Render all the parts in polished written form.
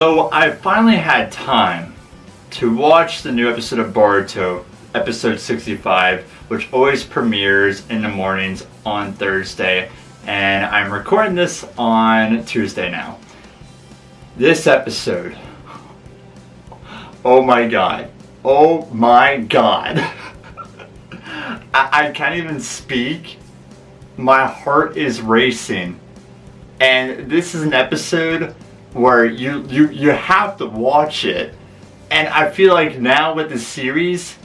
So I finally had time to watch the new episode of Boruto, episode 65, which always premieres in the mornings on Thursday, and I'm recording this on Tuesday now. This episode, oh my god, I can't even speak. My heart is racing, and this is an episode where you have to watch it. And I feel like now with the series,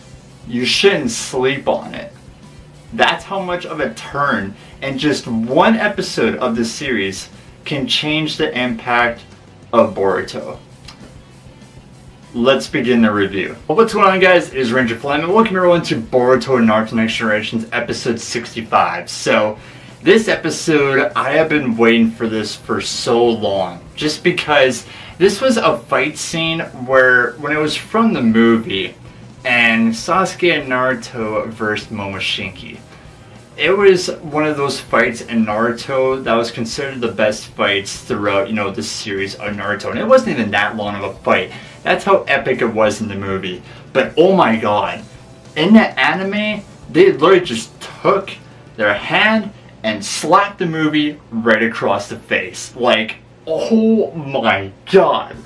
you shouldn't sleep on it. That's how much of a turn, and just one episode of the series can change the impact of Boruto. Let's begin the review. Well, what's going on, guys? It is Ranger Flame, and welcome everyone to Boruto Naruto Next Generation's episode 65. So, this episode, I have been waiting for this for so long. Just because this was a fight scene where, when it was from the movie, and Sasuke and Naruto versus Momoshiki. It was one of those fights in Naruto that was considered the best fights throughout, the series of Naruto. And it wasn't even that long of a fight. That's how epic it was in the movie. But oh my god, in the anime, they literally just took their hand and slapped the movie right across the face. Like, oh my god.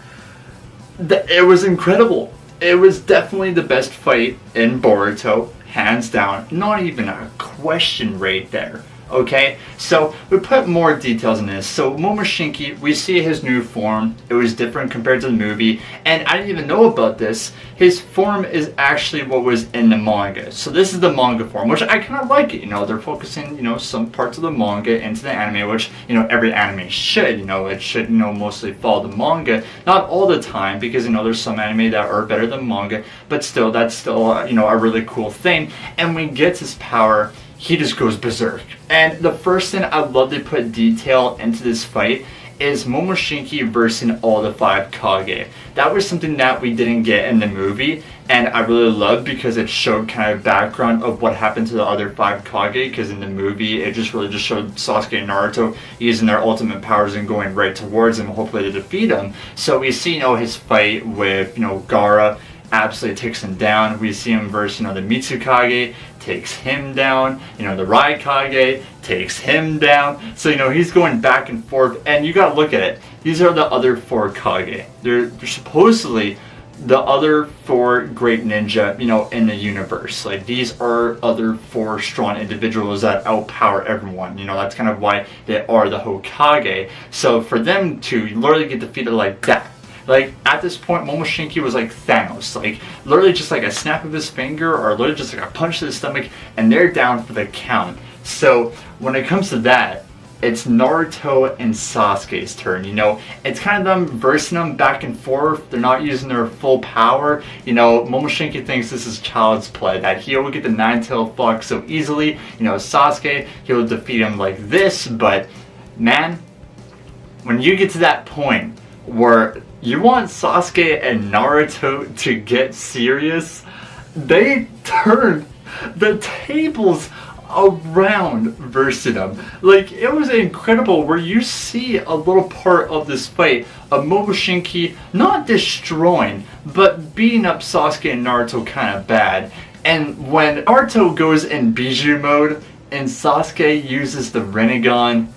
It was incredible. It was definitely the best fight in Boruto, hands down. Not even a question right there. Okay, so we put more details in this. So Momoshiki, we see his new form. It was different compared to the movie, and I didn't even know about this. His form is actually what was in the manga. So this is the manga form, which I kind of like it. They're focusing, some parts of the manga into the anime, which, every anime should. It should, mostly follow the manga. Not all the time, because, there's some anime that are better than manga, but still, that's still, a really cool thing. And when he gets his power, he just goes berserk. And the first thing I'd love to put detail into this fight is Momoshiki versing all the 5 Kage. That was something that we didn't get in the movie, and I really loved because it showed kind of background of what happened to the other 5 Kage, because in the movie it just really just showed Sasuke and Naruto using their ultimate powers and going right towards him, hopefully to defeat him. So we see, his fight with, Gaara, absolutely takes him down. We see him versus, the Mitsukage, takes him down. The Raikage takes him down. So, he's going back and forth, and you gotta look at it. These are the other 4 Kage. They're supposedly the other 4 great ninja, in the universe. Like, these are other 4 strong individuals that outpower everyone. That's kind of why they are the Hokage. So for them to literally get defeated like that, like, at this point, Momoshiki was like Thanos. Like, literally just like a snap of his finger, or literally just like a punch to the stomach, and they're down for the count. So, when it comes to that, it's Naruto and Sasuke's turn, It's kind of them versing them back and forth. They're not using their full power. Momoshiki thinks this is child's play, that he'll get the 9-tailed fox so easily. Sasuke, he'll defeat him like this, but, man, when you get to that point where you want Sasuke and Naruto to get serious, they turn the tables around versus them. Like, it was incredible where you see a little part of this fight of Momoshiki not destroying, but beating up Sasuke and Naruto kind of bad. And when Naruto goes in Biju mode and Sasuke uses the Rinnegan,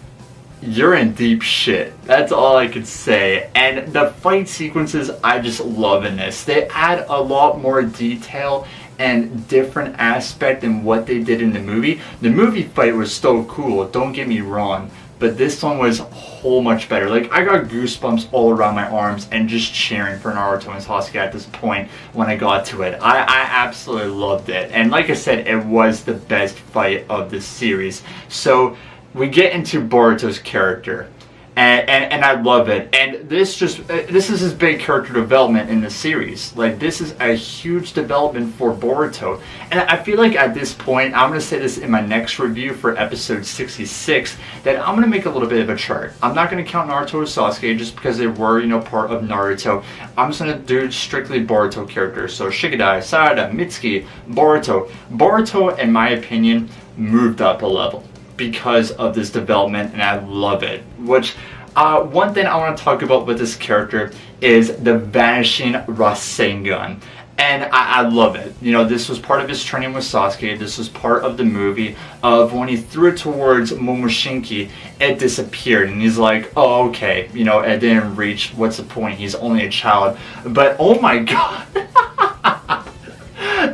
you're in deep shit. That's all I could say. And the fight sequences, I just love in this. They add a lot more detail and different aspect than what they did in the movie. The movie fight was still cool, don't get me wrong, but this one was a whole much better. Like, I got goosebumps all around my arms and just cheering for Naruto and Sasuke at this point when I got to it. I absolutely loved it. And like I said, it was the best fight of the series. So we get into Boruto's character, and I love it. And this is his big character development in the series. Like, this is a huge development for Boruto. And I feel like at this point, I'm going to say this in my next review for episode 66, that I'm going to make a little bit of a chart. I'm not going to count Naruto or Sasuke just because they were, part of Naruto. I'm just going to do strictly Boruto characters. So Shikadai, Sarada, Mitsuki, Boruto. Boruto, in my opinion, moved up a level because of this development, and I love it. Which One thing I want to talk about with this character is the vanishing Rasengan. And I love it. You know, this was part of his training with Sasuke. This was part of the movie of when he threw it towards Momoshinki, it disappeared. And he's like, oh, okay, you know, it didn't reach. What's the point? He's only a child. But, oh my god.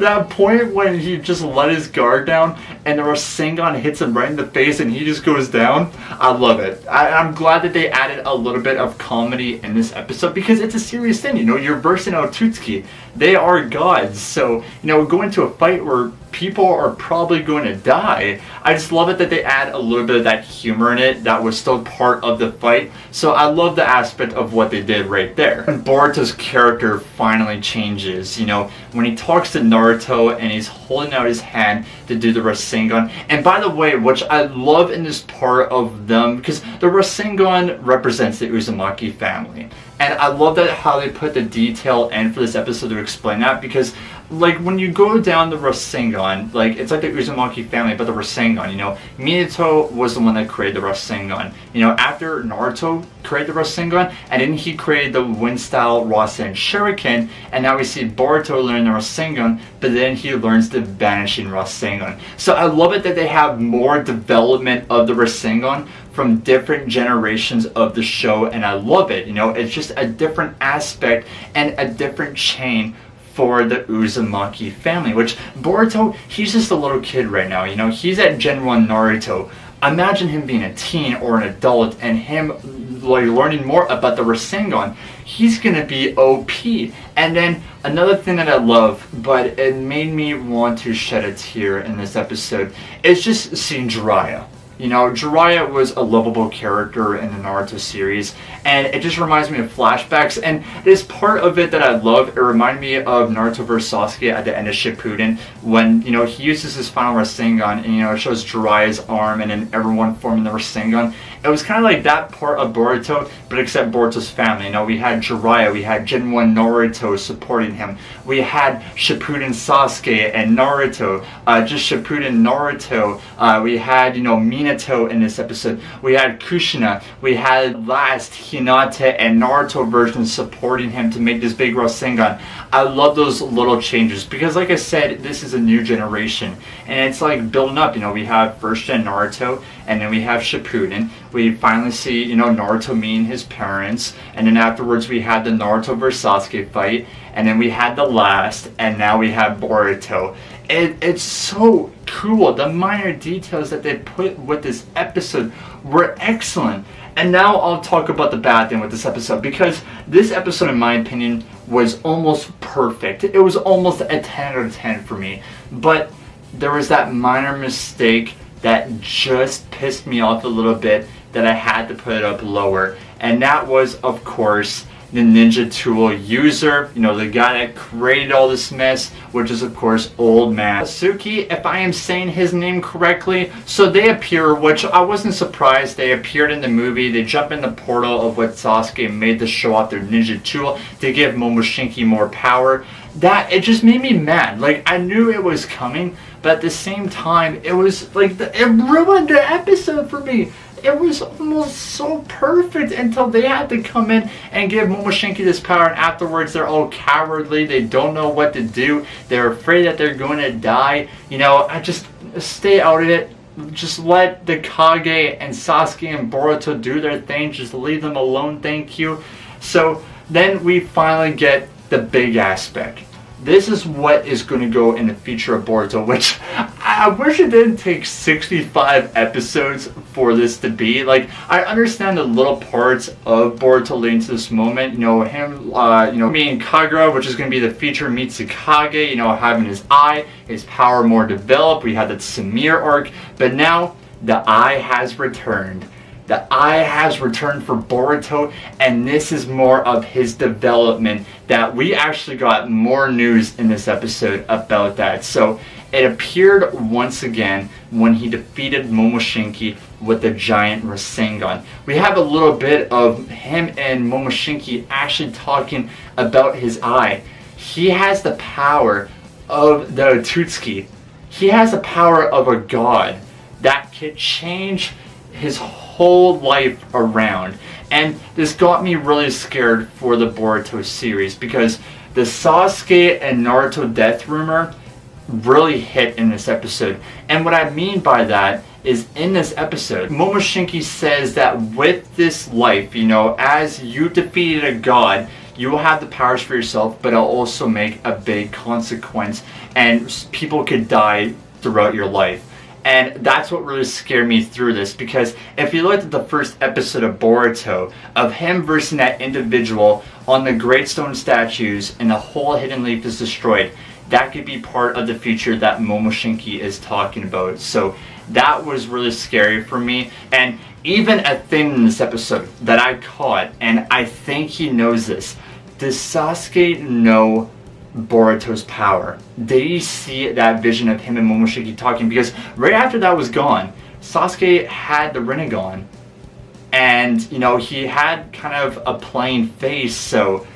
That point when he just let his guard down and the Rasengan hits him right in the face and he just goes down. I love it. I'm glad that they added a little bit of comedy in this episode because it's a serious thing. You know, you're versing Otsutsuki. They are gods. So, you know, go into a fight where people are probably going to die. I just love it that they add a little bit of that humor in it that was still part of the fight. So I love the aspect of what they did right there. And Boruto's character finally changes, you know, when he talks to Naruto and he's holding out his hand to do the Rasengan. And by the way, which I love in this part of them, because the Rasengan represents the Uzumaki family. And I love that how they put the detail in for this episode to explain that, because like when you go down the Rasengan, like it's like the Uzumaki family, but the Rasengan, you know, Minato was the one that created the Rasengan. You know, after Naruto created the Rasengan, and then he created the wind style Rasen Shuriken, and now we see Boruto learn the Rasengan, but then he learns the vanishing Rasengan. So I love it that they have more development of the Rasengan from different generations of the show, and I love it. You know, it's just a different aspect and a different chain for the Uzumaki family, which Boruto, he's just a little kid right now, you know, he's at Gen 1 Naruto. Imagine him being a teen or an adult and him like learning more about the Rasengan. He's gonna be OP. And then another thing that I love, but it made me want to shed a tear in this episode, is just seeing Jiraiya. You know, Jiraiya was a lovable character in the Naruto series, and it just reminds me of flashbacks, and this part of it that I love, it reminded me of Naruto vs Sasuke at the end of Shippuden, when, you know, he uses his final Rasengan, and, you know, it shows Jiraiya's arm, and then everyone forming the Rasengan. It was kind of like that part of Boruto, but except Boruto's family. You know, we had Jiraiya, we had Gen 1 Naruto supporting him, we had Shippuden Sasuke and Naruto, just Shippuden Naruto, we had, you know, Minato in this episode, we had Kushina, we had last Hinata and Naruto versions supporting him to make this big Rasengan. I love those little changes because, like I said, this is a new generation and it's like building up. You know, we have first gen Naruto and then we have Shippuden. We finally see, you know, Naruto meeting his parents, and then afterwards we had the Naruto vs Sasuke fight, and then we had the last, and now we have Boruto. It's so cool. The minor details that they put with this episode were excellent. And now I'll talk about the bad thing with this episode, because this episode, in my opinion, was almost perfect. It was almost a 10 out of 10 for me. But there was that minor mistake that just pissed me off a little bit that I had to put it up lower. And that was, of course, the ninja tool user, you know, the guy that created all this mess, which is of course Old Man Suki, if I am saying his name correctly. So they appear, which I wasn't surprised, they appeared in the movie. They jump in the portal of what Sasuke made to show off their ninja tool to give Momoshinki more power. That, it just made me mad. Like, I knew it was coming, but at the same time, it was like, it ruined the episode for me. It was almost so perfect until they had to come in and give Momoshinki this power, and afterwards they're all cowardly, they don't know what to do, they're afraid that they're going to die. You know, I just stay out of it. Just let the Kage and Sasuke and Boruto do their thing, just leave them alone, thank you. So then we finally get the big aspect. This is what is going to go in the future of Boruto, which I wish it didn't take 65 episodes for this to be. Like, I understand the little parts of Boruto leading to this moment. You know, him, you know, meeting Kagura, which is going to be the future Mitsukage, you know, having his eye, his power more developed. We had that Samir arc, but now the eye has returned. The eye has returned for Boruto, and this is more of his development, that we actually got more news in this episode about that. So it appeared once again when he defeated Momoshinki with the giant Rasengan. We have a little bit of him and Momoshinki actually talking about his eye. He has the power of the Otsutsuki. He has the power of a god that could change his whole life around. And this got me really scared for the Boruto series because the Sasuke and Naruto death rumor really hit in this episode. And what I mean by that is, in this episode, Momoshinki says that with this life, you know, as you defeated a god, you will have the powers for yourself, but it'll also make a big consequence, and people could die throughout your life. And that's what really scared me through this, because if you looked at the first episode of Boruto, of him versus that individual on the Great Stone statues and the whole hidden leaf is destroyed, that could be part of the future that Momoshinki is talking about. So that was really scary for me. And even a thing in this episode that I caught, and I think he knows this, does Sasuke know Boruto's power? Did he see that vision of him and Momoshinki talking? Because right after that was gone, Sasuke had the Rinnegan, and you know, he had kind of a plain face. So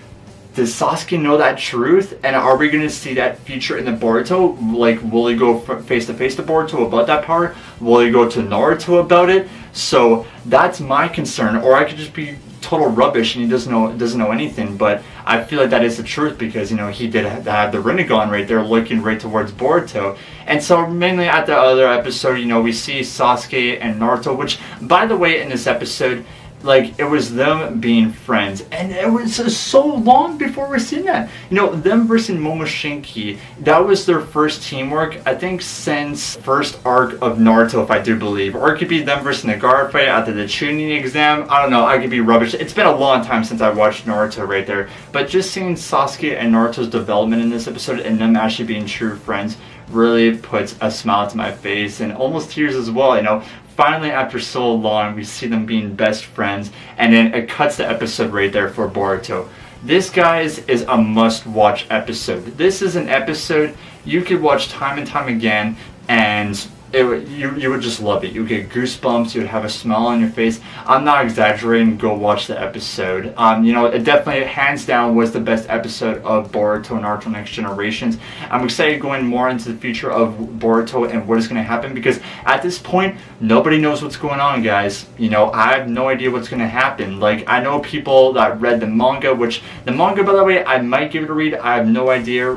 does Sasuke know that truth? And are we going to see that feature in the Boruto? Like, will he go face to face to Boruto about that power? Will he go to Naruto about it? So that's my concern. Or I could just be total rubbish and he doesn't know anything. But I feel like that is the truth, because you know, he did have the Rinnegan right there looking right towards Boruto. And so mainly at the other episode, you know, we see Sasuke and Naruto, which, by the way, in this episode, like, it was them being friends, and it was so long before we're seeing that. You know, them versus Momoshinki, that was their first teamwork, I think, since first arc of Naruto, if I do believe. Or it could be them versus Nagara fight after the Chunin exam. I don't know, I could be rubbish. It's been a long time since I watched Naruto right there. But just seeing Sasuke and Naruto's development in this episode, and them actually being true friends, really puts a smile to my face, and almost tears as well, you know. Finally, after so long, we see them being best friends, and then it cuts the episode right there for Boruto. This, guys, is a must-watch episode. This is an episode you could watch time and time again, and you would just love it. You would get goosebumps, you would have a smile on your face. I'm not exaggerating, go watch the episode. You know, it definitely, hands down, was the best episode of Boruto Naruto Next Generations. I'm excited going more into the future of Boruto and what is going to happen, because at this point, nobody knows what's going on, guys. You know, I have no idea what's going to happen. Like, I know people that read the manga, which, the manga, by the way, I might give it a read. I have no idea,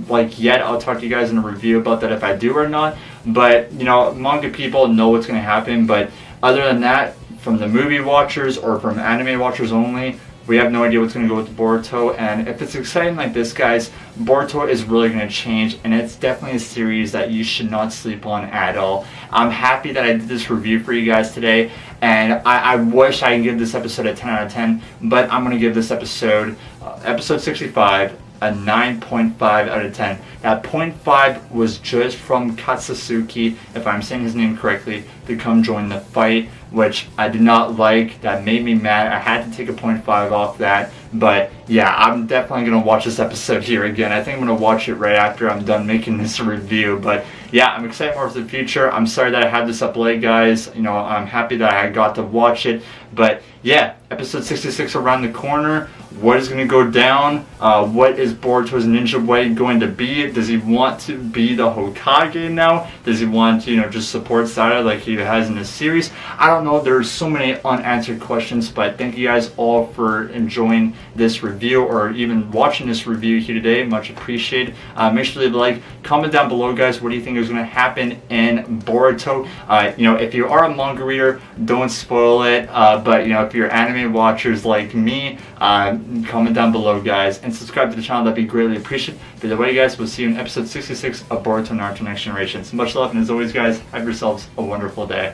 like, yet. I'll talk to you guys in a review about that if I do or not. But, you know, manga people know what's going to happen. But other than that, from the movie watchers or from anime watchers only, we have no idea what's going to go with Boruto. And if it's exciting like this, guys, Boruto is really going to change. And it's definitely a series that you should not sleep on at all. I'm happy that I did this review for you guys today. And I wish I could give this episode a 10 out of 10. But I'm going to give this episode, episode 65, a 9.5 out of 10. That 0.5 was just from Katsusuki, if I'm saying his name correctly, to come join the fight, which I did not like. That made me mad. I had to take a 0.5 off that. But yeah, I'm definitely going to watch this episode here again. I think I'm going to watch it right after I'm done making this review. But yeah, I'm excited more for the future. I'm sorry that I had this up late, guys. You know, I'm happy that I got to watch it. But yeah, episode 66 around the corner. What is going to go down? What is Boruto's ninja way going to be? Does he want to be the Hokage now? Does he want to, you know, just support Sada like he has in this series? I don't know. There's so many unanswered questions, but thank you guys all for enjoying this review or even watching this review here today. Much appreciated. Make sure to leave a like. Comment down below, guys, what do you think is going to happen in Boruto? You know, if you are a manga reader, don't spoil it. But, you know, if you're anime watchers like me, comment down below, guys, and subscribe to the channel. That'd be greatly appreciated. By the way, guys, we'll see you in episode 66 of Boruto Naruto Next Generations. Much love, and as always, guys, have yourselves a wonderful day.